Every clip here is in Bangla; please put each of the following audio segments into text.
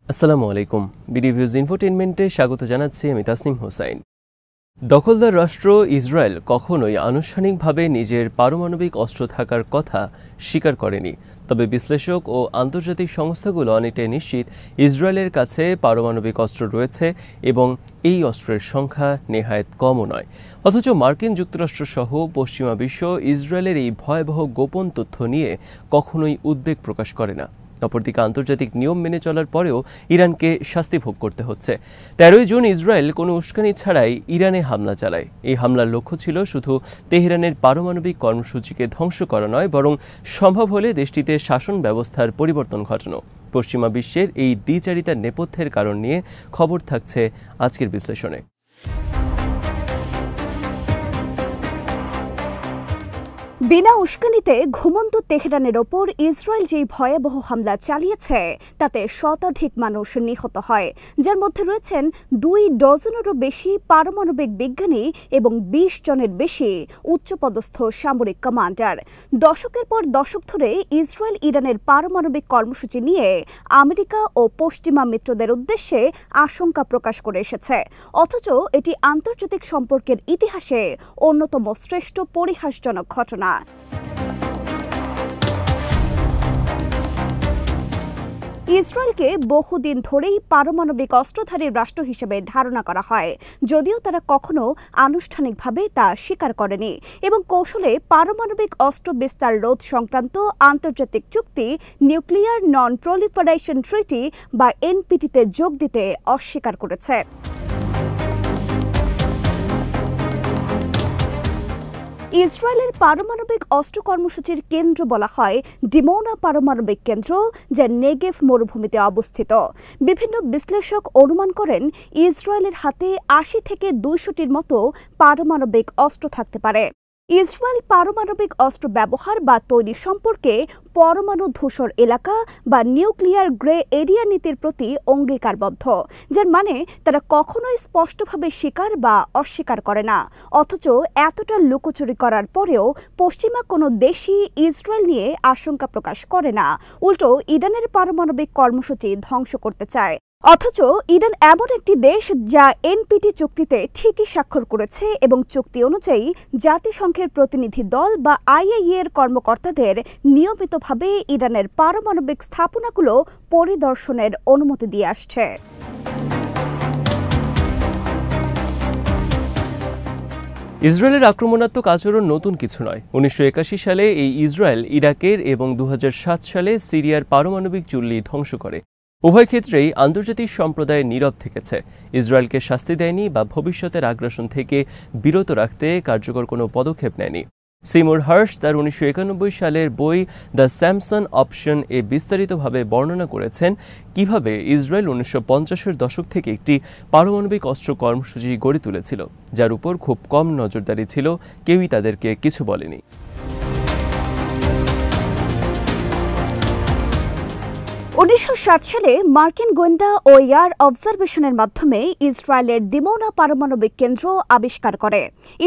আসসালামু আলাইকুম। বিডিভিউজ ইনফোটেইনমেন্টে স্বাগত জানাচ্ছি আমি তাসনিম হোসাইন। দখলদার রাষ্ট্র ইসরায়েল কখনোই আনুষ্ঠানিকভাবে নিজের পারমাণবিক অস্ত্র থাকার কথা স্বীকার করেনি, তবে বিশ্লেষক ও আন্তর্জাতিক সংস্থাগুলো অনেকটাই নিশ্চিত ইসরায়েলের কাছে পারমাণবিক অস্ত্র রয়েছে এবং এই অস্ত্রের সংখ্যা নেহায়েত কমও নয়। অথচ মার্কিন যুক্তরাষ্ট্রসহ পশ্চিমা বিশ্ব ইসরায়েলের এই ভয়াবহ গোপন তথ্য নিয়ে কখনোই উদ্বেগ প্রকাশ করে না। অপরদিকে আন্তর্জাতিক নিয়ম মেনে চলার পরেও ইরানকে শাস্তি ভোগ করতে হচ্ছে। 13 জুন ইসরায়েল কোনো উস্কানি ছাড়াই ইরানে হামলা চালায়। এই হামলার লক্ষ্য ছিল শুধু তেহরানের পারমাণবিক কর্মসূচিকে ধ্বংস করা নয়, বরং সম্ভব হলে দেশটিতে শাসন ব্যবস্থার পরিবর্তন ঘটানো। পশ্চিমা বিশ্বের এই দ্বিচারিতার নেপথ্যের কারণ নিয়ে খবর থাকছে আজকের বিশ্লেষণে। বিনা উস্কানিতে ঘুমন্ত তেহরানের ওপর ইসরায়েল যেই ভয়াবহ হামলা চালিয়েছে তাতে শতাধিক মানুষ নিহত হয়, যার মধ্যে রয়েছেন 2 ডজনেরও বেশি পারমাণবিক বিজ্ঞানী এবং 20 জনের বেশি উচ্চপদস্থ সামরিক কমান্ডার। দশকের পর দশক ধরে ইসরায়েল ইরানের পারমাণবিক কর্মসূচি নিয়ে আমেরিকা ও পশ্চিমা মিত্রদের উদ্দেশ্যে আশঙ্কা প্রকাশ করে এসেছে, অথচ এটি আন্তর্জাতিক সম্পর্কের ইতিহাসে অন্যতম শ্রেষ্ঠ পরিহাসজনক ঘটনা। ইসরায়েলকে বহুদিন ধরেই পারমাণবিক অস্ত্রধারী রাষ্ট্র হিসেবে ধারণা করা হয়, যদিও তারা কখনো আনুষ্ঠানিকভাবে তা স্বীকার করেনি এবং কৌশলে পারমাণবিক অস্ত্র বিস্তার রোধ সংক্রান্ত আন্তর্জাতিক চুক্তি নিউক্লিয়ার নন প্রলিফারেশন ট্রিটি বা এনপিটিতে যোগ দিতে অস্বীকার করেছে। ইসরায়েলের পারমাণবিক অস্ত্র কর্মসূচির কেন্দ্র বলা হয় ডিমোনা পারমাণবিক কেন্দ্র, যা নেগেভ মরুভূমিতে অবস্থিত। বিভিন্ন বিশ্লেষক অনুমান করেন ইসরায়েলের হাতে 80 থেকে 200টির মতো পারমাণবিক অস্ত্র থাকতে পারে। ইসরায়েল পারমাণবিক অস্ত্র ব্যবহার বা তৈরি সম্পর্কে পরমাণু ধূসর এলাকা বা নিউক্লিয়ার গ্রে এরিয়া নীতির প্রতি অঙ্গীকারবদ্ধ, যার মানে তারা কখনোই স্পষ্টভাবে স্বীকার বা অস্বীকার করে না। অথচ এতটা লুকোচুরি করার পরেও পশ্চিমা কোনো দেশই ইসরায়েল নিয়ে আশঙ্কা প্রকাশ করে না, উল্টো ইরানের পারমাণবিক কর্মসূচি ধ্বংস করতে চায়। অথচ ইরান এমন একটি দেশ যা এনপিটি চুক্তিতে ঠিকই স্বাক্ষর করেছে এবং চুক্তি অনুযায়ী জাতিসংঘের প্রতিনিধি দল বা আইএইএ এর কর্মকর্তাদের নিয়মিতভাবে ইরানের পারমাণবিক স্থাপনাগুলো পরিদর্শনের অনুমতি দিয়ে আসছে। ইসরায়েলের আক্রমণাত্মক আচরণ নতুন কিছু নয়। 1981 সালে এই ইসরায়েল ইরাকের এবং 2007 সালে সিরিয়ার পারমাণবিক চুল্লি ধ্বংস করে। উভয় ক্ষেত্রেই আন্তর্জাতিক সম্প্রদায় নীরব থেকেছে, ইসরায়েলকে শাস্তি দেয়নি বা ভবিষ্যতের আগ্রাসন থেকে বিরত রাখতে কার্যকর কোনো পদক্ষেপ নেয়নি। সিমুর হার্শ তার 1991 সালের বই দ্য স্যামসন অপশন এ বিস্তারিতভাবে বর্ণনা করেছেন কিভাবে ইসরায়েল 1950-এর দশক থেকে একটি পারমাণবিক অস্ত্র কর্মসূচি গড়ে তুলেছিল, যার উপর খুব কম নজরদারি ছিল, কেউই তাদেরকে কিছু বলেনি। 1960 সালে মার্কিন গোয়েন্দা ও এয়ার অবজারভেশনের মাধ্যমে ইসরায়েলের দিমোনা পারমাণবিক কেন্দ্র আবিষ্কার করে।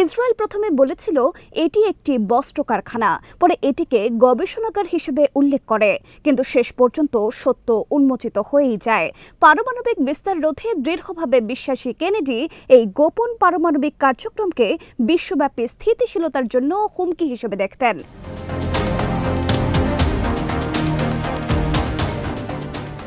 ইসরায়েল প্রথমে বলেছিল এটি একটি বস্ত্র কারখানা, পরে এটিকে গবেষণাগার হিসেবে উল্লেখ করে, কিন্তু শেষ পর্যন্ত সত্য উন্মোচিত হয়েই যায়। পারমাণবিক বিস্তার রোধে দৃঢ়ভাবে বিশ্বাসী কেনেডি এই গোপন পারমাণবিক কার্যক্রমকে বিশ্বব্যাপী স্থিতিশীলতার জন্য হুমকি হিসেবে দেখতেন।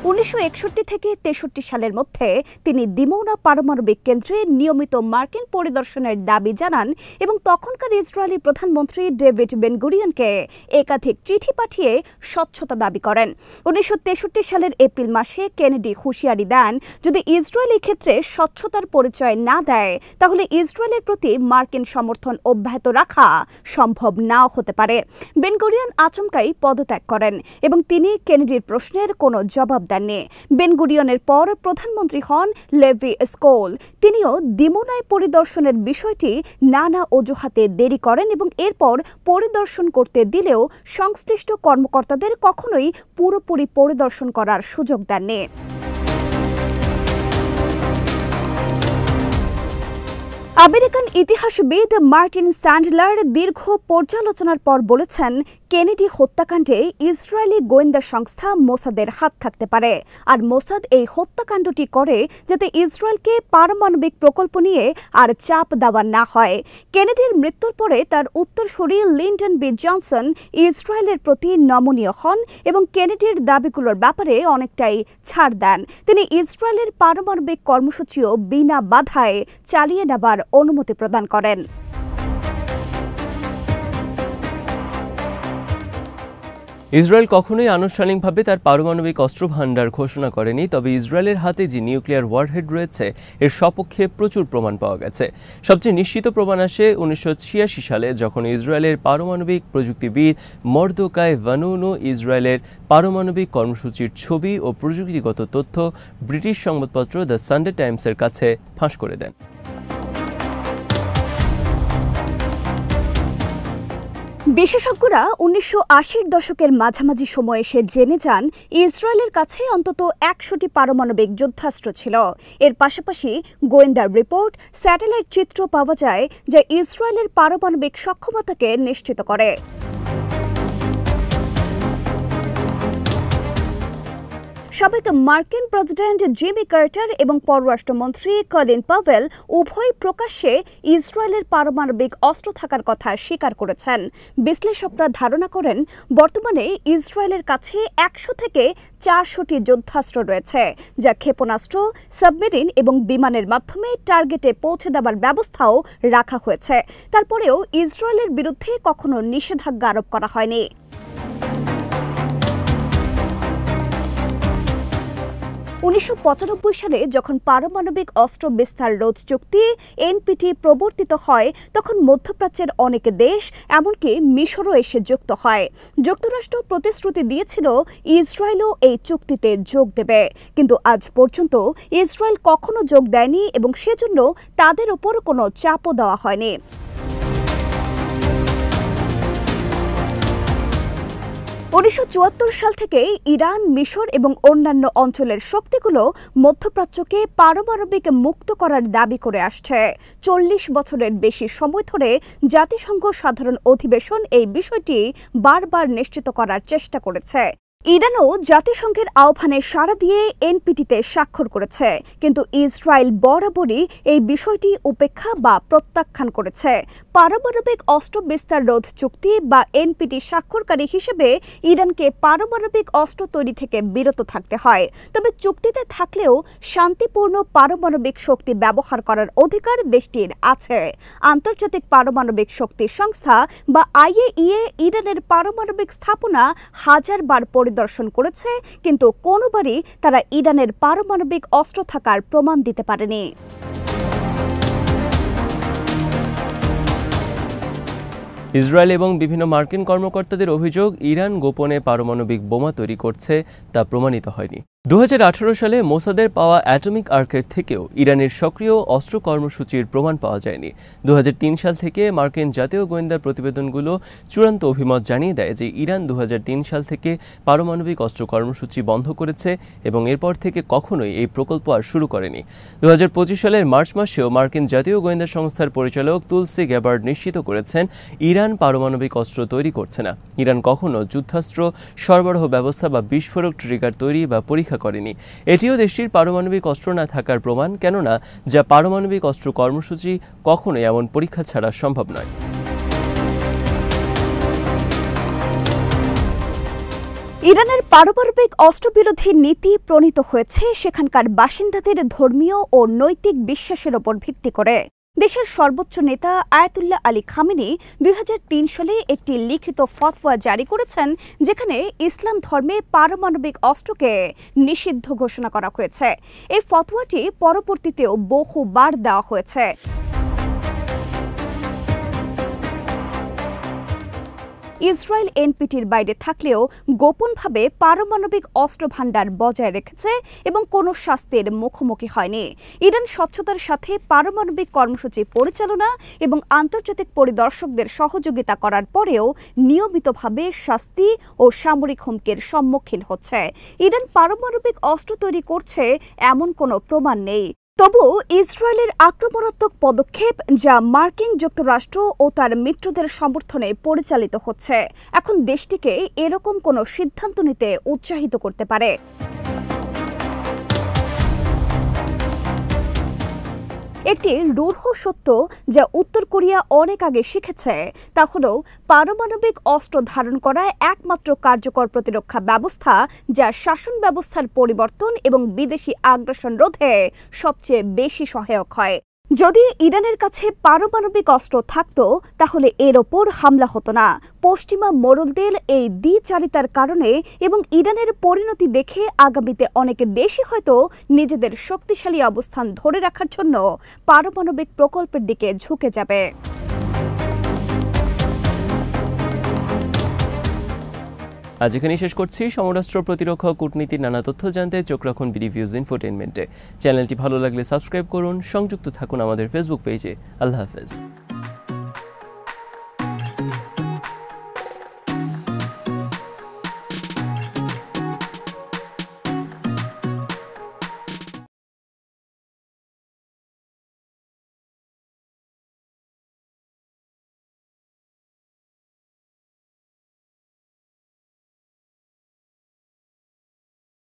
1961 থেকে 63 সালের মধ্যে তিনি দিমোনা পারমাণবিক কেন্দ্রে নিয়মিত মার্কিন পরিদর্শনের দাবি জানান এবং তখনকার ইসরায়েলি প্রধানমন্ত্রী ডেভিড বেন-গুরিয়নকে একাধিক চিঠি পাঠিয়ে স্বচ্ছতা দাবি করেন। 1963 সালের এপ্রিল মাসে কেনেডি হুঁশিয়ারি দেন, যদি ইসরায়েল এই ক্ষেত্রে স্বচ্ছতার পরিচয় না দেয় তাহলে ইসরায়েলের প্রতি মার্কিন সমর্থন অব্যাহত রাখা সম্ভব নাও হতে পারে। বেন-গুরিয়ন আচমকাই পদত্যাগ করেন এবং তিনি কেনেডির প্রশ্নের কোনো জবাব দেননি। বেন-গুরিয়নের পর প্রধানমন্ত্রী হন লেভি স্কোল। তিনিও দিমোনায় পরিদর্শনের বিষয়টি নানা অজুহাতে দেরি করেন এবং এরপর পরিদর্শন করতে দিলেও সংশ্লিষ্ট কর্মকর্তাদের কখনোই পুরোপুরি পরিদর্শন করার সুযোগ দেননি। আমেরিকান ইতিহাসবিদ মার্টিন স্যান্ডলার দীর্ঘ পর্যালোচনার পর বলেছেন, কেনেডি হত্যাকাণ্ডে ইসরায়েলি গোয়েন্দা সংস্থা মোসাদের হাত থাকতে পারে, আর মোসাদ এই হত্যাকাণ্ডটি করে যাতে ইসরায়েলকে পারমাণবিক প্রকল্প নিয়ে আর চাপ দেওয়া না হয়। কেনেডির মৃত্যুর পরে তার উত্তরসূরি লিন্ডন বি জনসন ইসরায়েলের প্রতি নমনীয় হন এবং কেনেডির দাবিগুলোর ব্যাপারে অনেকটাই ছাড় দেন। তিনি ইসরায়েলের পারমাণবিক কর্মসূচিও বিনা বাধায় চালিয়ে নেবার অনুমতি প্রদান করেন। ইসরায়েল কখনোই আনুষ্ঠানিকভাবে তার পারমাণবিক অস্ত্র ভান্ডার ঘোষণা করেনি, তবে ইসরায়েলের হাতে যে নিউক্লিয়ার ওয়ারহেড রয়েছে এর সপক্ষে প্রচুর প্রমাণ পাওয়া গেছে। সবচেয়ে নিশ্চিত প্রমাণ আসে 1986 সালে, যখন ইসরায়েলের পারমাণবিক প্রযুক্তিবিদ মর্দকাই ভানুনো ইসরায়েলের পারমাণবিক কর্মসূচির ছবি ও প্রযুক্তিগত তথ্য ব্রিটিশ সংবাদপত্র দ্য সানডে টাইমসের কাছে ফাঁস করে দেন। বিশেষজ্ঞরা 1980-র দশকের মাঝামাঝি সময়ে এসে জেনে যান ইসরায়েলের কাছে অন্তত 100টি পারমাণবিক যুদ্ধাস্ত্র ছিল। এর পাশাপাশি গোয়েন্দা রিপোর্ট, স্যাটেলাইট চিত্র পাওয়া যায় যা ইসরায়েলের পারমাণবিক সক্ষমতাকে নিশ্চিত করে। সাবেক মার্কিন প্রেসিডেন্ট জিমি কার্টার এবং পররাষ্ট্রমন্ত্রী কলিন পাভেল উভয় প্রকাশ্যে ইসরায়েলের পারমাণবিক অস্ত্র থাকার কথা স্বীকার করেছেন। বিশ্লেষকরা ধারণা করেন বর্তমানে ইসরায়েলের কাছে 100 থেকে 400টি যুদ্ধাস্ত্র রয়েছে, যা ক্ষেপণাস্ত্র, সাবমেরিন এবং বিমানের মাধ্যমে টার্গেটে পৌঁছে দেওয়ার ব্যবস্থাও রাখা হয়েছে। তারপরেও ইসরায়েলের বিরুদ্ধে কখনো নিষেধাজ্ঞা আরোপ করা হয়নি। 1995 সালে যখন পারমাণবিক অস্ত্র বিস্তার রোধ চুক্তি এনপিটি প্রবর্তিত হয়, তখন মধ্যপ্রাচ্যের অনেক দেশ, এমনকি মিশরও এসে যুক্ত হয়। যুক্তরাষ্ট্র প্রতিশ্রুতি দিয়েছিল ইসরায়েলও এই চুক্তিতে যোগ দেবে, কিন্তু আজ পর্যন্ত ইসরায়েল কখনো যোগ দেয়নি এবং সেজন্য তাদের ওপর কোনো চাপও দেওয়া হয়নি। 1974 সাল থেকে ইরান, মিশর এবং অন্যান্য অঞ্চলের শক্তিগুলো মধ্যপ্রাচ্যকে পারমাণবিক মুক্ত করার দাবি করে আসছে। 40 বছরের বেশি সময় ধরে জাতিসংঘ সাধারণ অধিবেশন এই বিষয়টি বারবার নিশ্চিত করার চেষ্টা করেছে। ইরানও জাতিসংঘের আহ্বানে সাড়া দিয়ে এনপিটিতে স্বাক্ষর করেছে, কিন্তু ইসরায়েল বরাবরই এই বিষয়টি উপেক্ষা বা প্রত্যাখ্যান করেছে। পারমাণবিক অস্ত্র বিস্তার রোধ চুক্তি বা এনপিটি স্বাক্ষরকারী হিসেবে ইরানকে পারমাণবিক অস্ত্র তৈরি থেকে বিরত থাকতে হয়, তবে চুক্তিতে থাকলেও শান্তিপূর্ণ পারমাণবিক শক্তি ব্যবহার করার অধিকার দেশটির আছে। আন্তর্জাতিক পারমাণবিক শক্তি সংস্থা বা আইএইএ ইরানের পারমাণবিক স্থাপনা হাজারবার পরিদর্শন করেছে, কিন্তু কোনোবারই তারা ইরানের পারমাণবিক অস্ত্র থাকার প্রমাণ দিতে পারেনি। ইসরায়েল এবং বিভিন্ন মার্কিন কর্মকর্তাদের অভিযোগ, ইরান গোপনে পারমাণবিক বোমা তৈরি করছে, তা প্রমাণিত হয়নি। 2018 সালে মোসাদের পাওয়া অ্যাটমিক আর্কাইভ থেকেও ইরানের সক্রিয় অস্ত্র কর্মসূচির প্রমাণ পাওয়া যায়নি। 2003 সাল থেকে মার্কিন জাতীয় গোয়েন্দা প্রতিবেদনগুলো চূড়ান্ত অভিমত জানিয়ে দেয় যে ইরান 2003 সাল থেকে পারমাণবিক অস্ত্র কর্মসূচি বন্ধ করেছে এবং এরপর থেকে কখনোই এই প্রকল্প আর শুরু করেনি। 2025 সালের মার্চ মাসেও মার্কিন জাতীয় গোয়েন্দা সংস্থার পরিচালক তুলসি গ্যাবার্ড নিশ্চিত করেছেন ইরান পারমাণবিক অস্ত্র তৈরি করছে না। ইরান কখনো যুদ্ধাস্ত্র সরবরাহ ব্যবস্থা বা বিস্ফোরক ট্রিগার তৈরি বা পরীক্ষা করেনি। এটিও দেশটির পারমাণবিক অস্ত্র না থাকার প্রমাণ, কেননা যা পারমাণবিক অস্ত্র কর্মসূচি কখনোই এমন পরীক্ষা ছাড়া সম্ভব নয়। ইরানের পারমাণবিক অস্ত্রবিরোধী নীতি প্রণীত হয়েছে সেখানকার বাসিন্দাদের ধর্মীয় ও নৈতিক বিশ্বাসের ওপর ভিত্তি করে। দেশের সর্বোচ্চ নেতা আয়াতুল্লাহ আলী খামেনি 2003 সালে একটি লিখিত ফতোয়া জারি করেছেন, যেখানে ইসলাম ধর্মে পারমাণবিক অস্ত্রকে নিষিদ্ধ ঘোষণা করা হয়েছে। এই ফতোয়াটি পরবর্তীতেও বহুবার দেওয়া হয়েছে। ইসরায়েল এনপিটির বাইরে থাকলেও গোপনভাবে পারমাণবিক অস্ত্র ভান্ডার বজায় রেখেছে এবং কোনো শাস্তির মুখোমুখি হয়নি। ইরান স্বচ্ছতার সাথে পারমাণবিক কর্মসূচি পরিচালনা এবং আন্তর্জাতিক পরিদর্শকদের সহযোগিতা করার পরেও নিয়মিতভাবে শাস্তি ও সামরিক হুমকির সম্মুখীন হচ্ছে। ইরান পারমাণবিক অস্ত্র তৈরি করছে এমন কোনো প্রমাণ নেই। তবু ইসরায়েলের আক্রমণাত্মক পদক্ষেপ যা মার্কিন যুক্তরাষ্ট্র ও তার মিত্রদের সমর্থনে পরিচালিত হচ্ছে এখন দেশটিকে এরকম কোনো সিদ্ধান্ত নিতে উৎসাহিত করতে পারে। একটি রূঢ় সত্য যা উত্তর কোরিয়া অনেক আগে শিখেছে তা হলো পারমাণবিক অস্ত্র ধারণ করা একমাত্র কার্যকর প্রতিরক্ষা ব্যবস্থা যা শাসন ব্যবস্থার পরিবর্তন এবং বিদেশি আগ্রাসন রোধে সবচেয়ে বেশি সহায়ক হয়। যদি ইরানের কাছে পারমাণবিক অস্ত্র থাকত তাহলে এর ওপর হামলা হতো না। পশ্চিমা মোড়লদের এই দ্বিচারিতার কারণে এবং ইরানের পরিণতি দেখে আগামীতে অনেক দেশই হয়তো নিজেদের শক্তিশালী অবস্থান ধরে রাখার জন্য পারমাণবিক প্রকল্পের দিকে ঝুঁকে যাবে। আজ এখানেই শেষ করছি। সমরাষ্ট্র প্রতিরক্ষা কূটনীতির নানা তথ্য জানতে চোখ রাখুন বিডিভিউজ ইনফোটেইনমেন্টে। চ্যানেলটি ভালো লাগলে সাবস্ক্রাইব করুন, সংযুক্ত থাকুন আমাদের ফেসবুক পেজে। আল্লাহ হাফেজ।